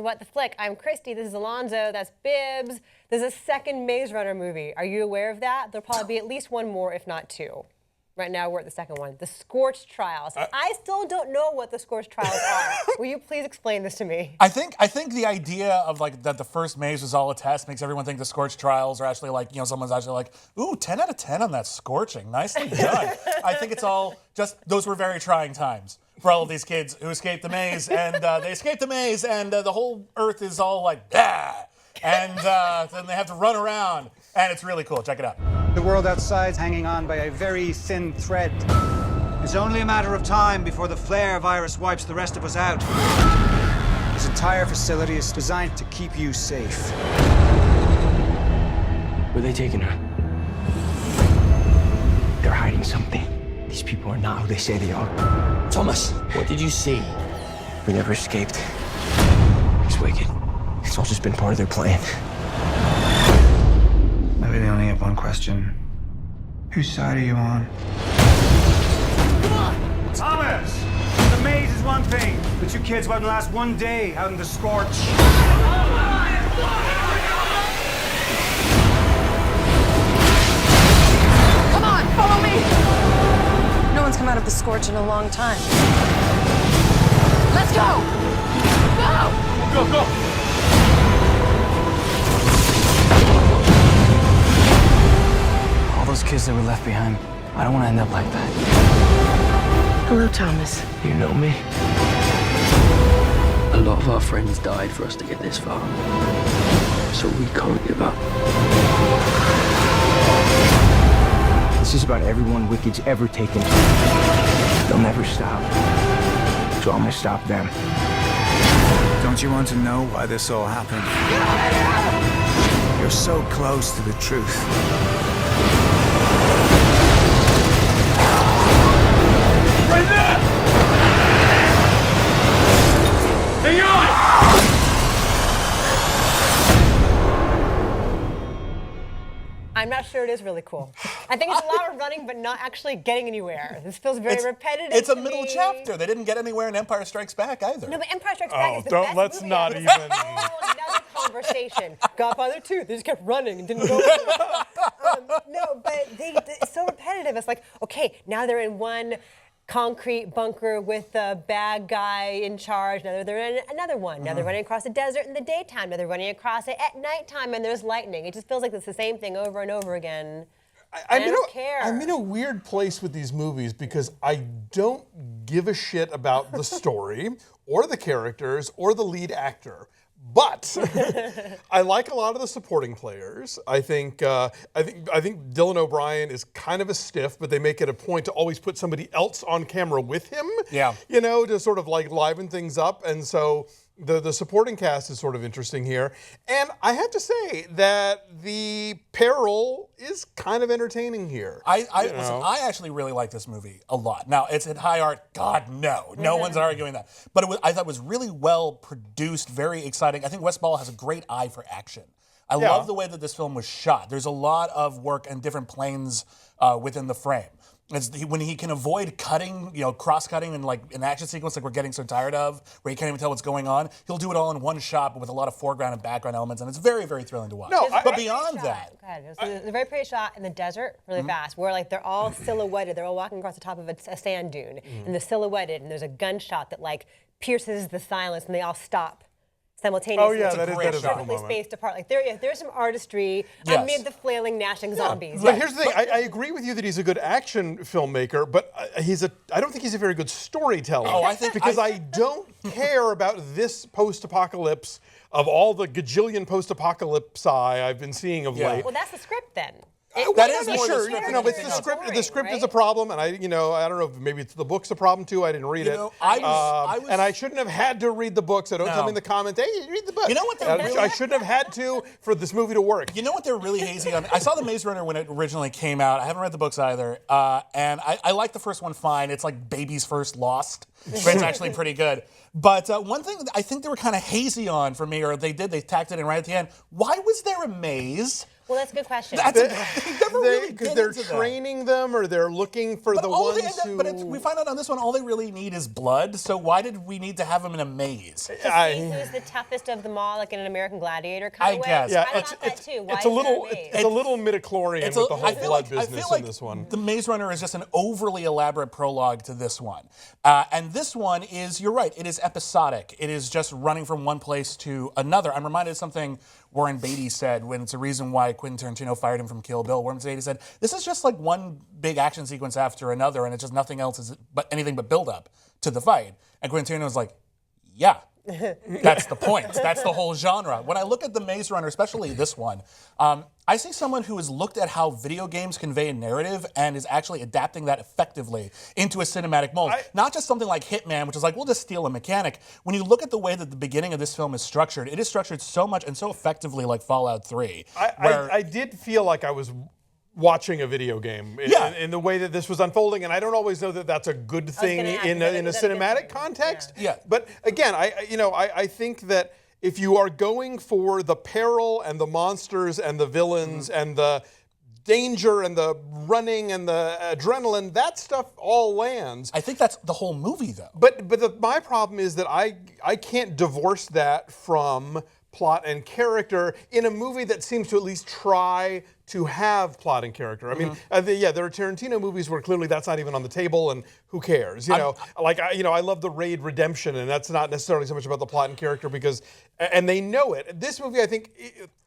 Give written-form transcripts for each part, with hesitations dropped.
What the Flick. I'm Christy, this is Alonzo, that's Bibbs. There's a second Maze Runner movie. Are you aware of that? There'll probably be at least one more, if not two. Right now, we're at the second one, the Scorch trials. I still don't know what the Scorch trials are. Will you please explain this to me? I think the idea of like that the first maze was all a test makes everyone think the Scorch trials are actually like, someone's actually like, ooh, 10 out of 10 on that scorching. Nicely done. I think it's all just, those were very trying times for all of these kids who escaped the maze, and they escaped the maze, and the whole earth is all like, bah! And then they have to run around, and it's really cool. Check it out. The world outside's hanging on by a very thin thread. It's only a matter of time before the flare virus wipes the rest of us out. This entire facility is designed to keep you safe. Where are they taking her? They're hiding something. These people are not who they say they are. Thomas, what did you see? We never escaped. It's wicked. It's all just been part of their plan. I really only have one question. Whose side are you on? Thomas! The maze is one thing. The two kids wouldn't last one day out in the Scorch. Come on, follow me! No one's come out of the Scorch in a long time. Let's go! Go! Go, go! All those kids that were left behind, I don't want to end up like that. Hello, Thomas. You know me? A lot of our friends died for us to get this far. So we can't give up. This is about everyone Wicked's ever taken. They'll never stop. So I'm gonna stop them. Don't you want to know why this all happened? You're so close to the truth. Right there! Hang on! I'm not sure it is really cool. I think it's a lot of running, but not actually getting anywhere. This feels very repetitive. It's a to middle me. chapter. They didn't get anywhere in Empire Strikes Back either. No, but Empire Strikes Back is the best let's movie not ever. even. It's a whole another conversation. Godfather 2, they just kept running and didn't go anywhere. No, but it's so repetitive. It's like, okay, now they're in one concrete bunker with the bad guy in charge. Now they're in another one. Now they're running across the desert in the daytime. Now they're running across it at nighttime, and there's lightning. It just feels like it's the same thing over and over again. I don't care. I'm in a weird place with these movies because I don't give a shit about the story or the characters or the lead actor. But I like a lot of the supporting players. I think Dylan O'Brien is kind of a stiff, but they make it a point to always put somebody else on camera with him. Yeah. To sort of like liven things up. And so the supporting cast is sort of interesting here. And I have to say that the peril is kind of entertaining here. Listen, I actually really like this movie a lot. Now, it's at high art. God, no. No one's arguing that. But I thought it was really well produced, very exciting. I think Wes Ball has a great eye for action. I love the way that this film was shot. There's a lot of work and different planes within the frame. When he can avoid cutting, cross-cutting and like an action sequence like we're getting so tired of, where you can't even tell what's going on, he'll do it all in one shot, but with a lot of foreground and background elements, and it's very, very thrilling to watch. But beyond that, there's a very pretty shot in the desert, really fast, where like they're all silhouetted. They're all walking across the top of a sand dune, and they're silhouetted, and there's a gunshot that like pierces the silence, and they all stop simultaneously. Oh yeah, that is a cool perfectly moment. spaced apart. Like there's some artistry amid the flailing, gnashing zombies. But here's the thing: I agree with you that he's a good action filmmaker, but I don't think he's a very good storyteller. Oh, I think because I don't care about this post-apocalypse of all the gajillion post-apocalypse I've been seeing of late. Well, that's the script then. That is more sure. the script. But it's the script. The script is a problem, and I don't know if maybe the book's a problem too. I didn't read it. And I shouldn't have had to read the book. So don't tell me in the comments, hey, you read the book. You know what? I shouldn't have had to for this movie to work. You know what they're really hazy on? I saw The Maze Runner when it originally came out. I haven't read the books either, and I like the first one fine. It's like Baby's First Lost. It's actually pretty good. But one thing that I think they were kind of hazy on for me, or they tacked it in right at the end. Why was there a maze Well, that's a good question. They never really Because get they're into that. training them, or they're looking for the all ones who. But we find out on this one, all they really need is blood. So why did we need to have them in a maze? to see who's the toughest of them all, like in an American Gladiator kind of way. guess. Yeah, I thought that too. Why it's a is little, there a maze? it's a little midichlorian with the whole blood business in this one. The Maze Runner is just an overly elaborate prologue to this one. And this one is, you're right, it is episodic. It is just running from one place to another. I'm reminded of something Warren Beatty said when it's a reason why Quentin Tarantino fired him from Kill Bill. Warren Beatty said, this is just like one big action sequence after another, and it's just nothing else is but anything but build up to the fight. And Quentin Tarantino was like, yeah. That's the point. That's the whole genre. When I look at The Maze Runner, especially this one, I see someone who has looked at how video games convey a narrative and is actually adapting that effectively into a cinematic mold. Not just something like Hitman, which is like, we'll just steal a mechanic. When you look at the way that the beginning of this film is structured, it is structured so much and so effectively like Fallout 3. I did feel like I was watching a video game in the way that this was unfolding, and I don't always know that that's a good thing in a cinematic context. Yeah. But again, I think that if you are going for the peril and the monsters and the villains and the danger and the running and the adrenaline, that stuff all lands. I think that's the whole movie, though. But my problem is that I can't divorce that from plot and character in a movie that seems to at least try to have plot and character. I mean, there are Tarantino movies where clearly that's not even on the table, and who cares? I love the Raid Redemption, and that's not necessarily so much about the plot and character and they know it. This movie, I think,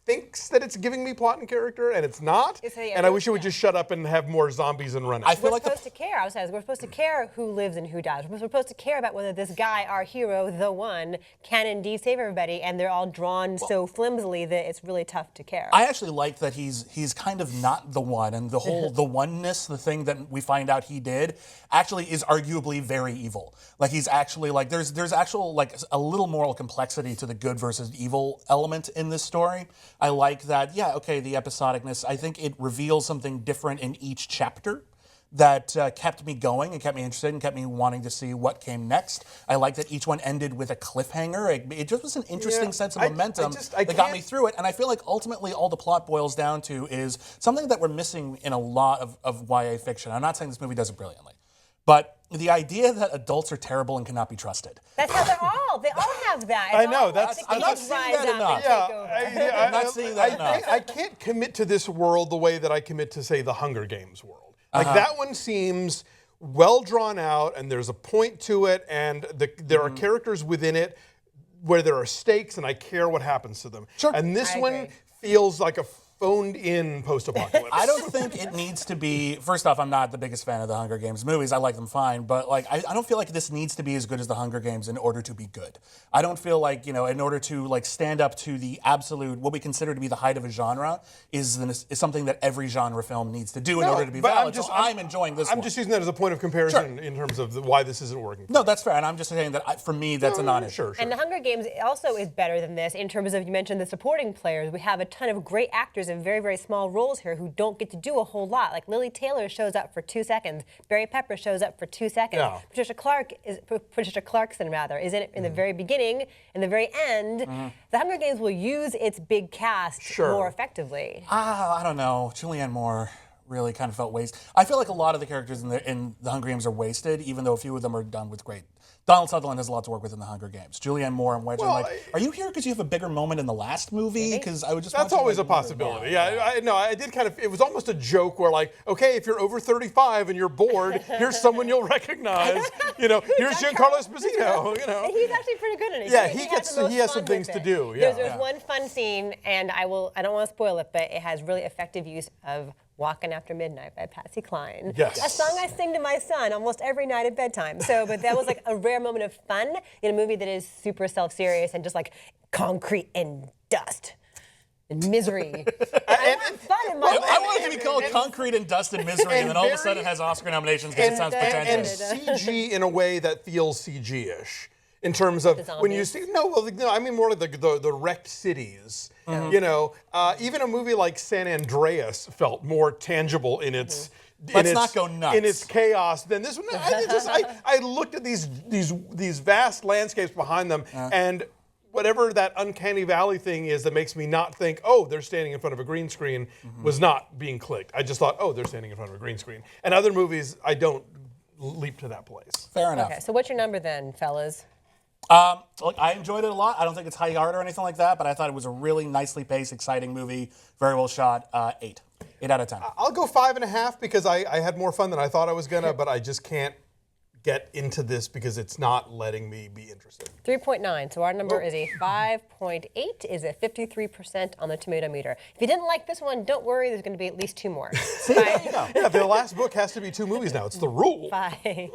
thinks that it's giving me plot and character, and it's not. And I wish it would just shut up and have more zombies and running. We're supposed to care. I was saying, we're supposed to care who lives and who dies. We're supposed to care about whether this guy, our hero, the one, can indeed save everybody, and they're all drawn so flimsily that it's really tough to care. I actually like that he's kind of not the one, and the whole the oneness, the thing that we find out he did, actually is arguably very evil. Like he's actually like there's actual like a little moral complexity to the good versus evil element in this story. I like that. Yeah, okay, the episodicness. I think it reveals something different in each chapter that kept me going and kept me interested and kept me wanting to see what came next. I like that each one ended with a cliffhanger. It just was an interesting sense of momentum that got me through it. And I feel like ultimately all the plot boils down to is something that we're missing in a lot of YA fiction. I'm not saying this movie does it brilliantly, but the idea that adults are terrible and cannot be trusted. That's how they all have that. I know, I'm not seeing that enough. I'm not seeing that enough. I can't commit to this world the way that I commit to, say, the Hunger Games world. Like that one seems well drawn out, and there's a point to it, and there are characters within it where there are stakes, and I care what happens to them. Sure. And this one feels like a phoned-in post-apocalypse. I don't think it needs to be. First off, I'm not the biggest fan of the Hunger Games movies. I like them fine, but like I don't feel like this needs to be as good as the Hunger Games in order to be good. I don't feel like in order to like stand up to the absolute what we consider to be the height of a genre is something that every genre film needs to do in order to be valid. I'm enjoying this. I'm just using that as a point of comparison in terms of why this isn't working. No, that's fair, and I'm just saying that for me that's a non-issue. Sure. And the Hunger Games also is better than this in terms of, you mentioned the supporting players. We have a ton of great actors in very, very small roles here who don't get to do a whole lot. Like Lily Taylor shows up for 2 seconds. Barry Pepper shows up for 2 seconds. Yeah. Patricia Clarkson is in it in the very beginning, in the very end. The Hunger Games will use its big cast more effectively. I don't know. Julianne Moore really kind of felt wasted. I feel like a lot of the characters in the Hunger Games are wasted, even though a few of them are done with great. Donald Sutherland has a lot to work with in the Hunger Games. Julianne Moore, I'm wedging are you here because you have a bigger moment in the last movie? Because I would just. That's always a possibility. Yeah, I did kind of. It was almost a joke where like, okay, if you're over 35 and you're bored, here's someone you'll recognize. Here's Giancarlo Esposito. And he's actually pretty good in it. Yeah, he has some things to do. Yeah. There's one fun scene, and I don't want to spoil it, but it has really effective use of Walking After Midnight by Patsy Cline. Yes. A song I sing to my son almost every night at bedtime. But that was like a rare moment of fun in a movie that is super self-serious and just like concrete and dust and misery. I want fun in my life. I want it to be called Concrete and Dust and Misery, and then all of a sudden it has Oscar nominations because it sounds pretentious. And CG in a way that feels CG-ish. In terms of when you see, I mean more like the wrecked cities. Even a movie like San Andreas felt more tangible in its. Let's not go nuts. In its chaos than this one. I looked at these vast landscapes behind them, and whatever that uncanny valley thing is that makes me not think, oh, they're standing in front of a green screen, was not being clicked. I just thought, oh, they're standing in front of a green screen. And other movies, I don't leap to that place. Fair enough. Okay, so what's your number then, fellas? Look, I enjoyed it a lot. I don't think it's high art or anything like that, but I thought it was a really nicely paced, exciting movie. Very well shot. 8. 8 out of 10. I'll go 5.5 because I had more fun than I thought I was gonna, but I just can't get into this because it's not letting me be interested. 3.9. So our number is a 5.8, is a 53% on the tomato meter. If you didn't like this one, don't worry, there's going to be at least 2 more. Yeah, the last book has to be 2 movies now. It's the rule. Bye.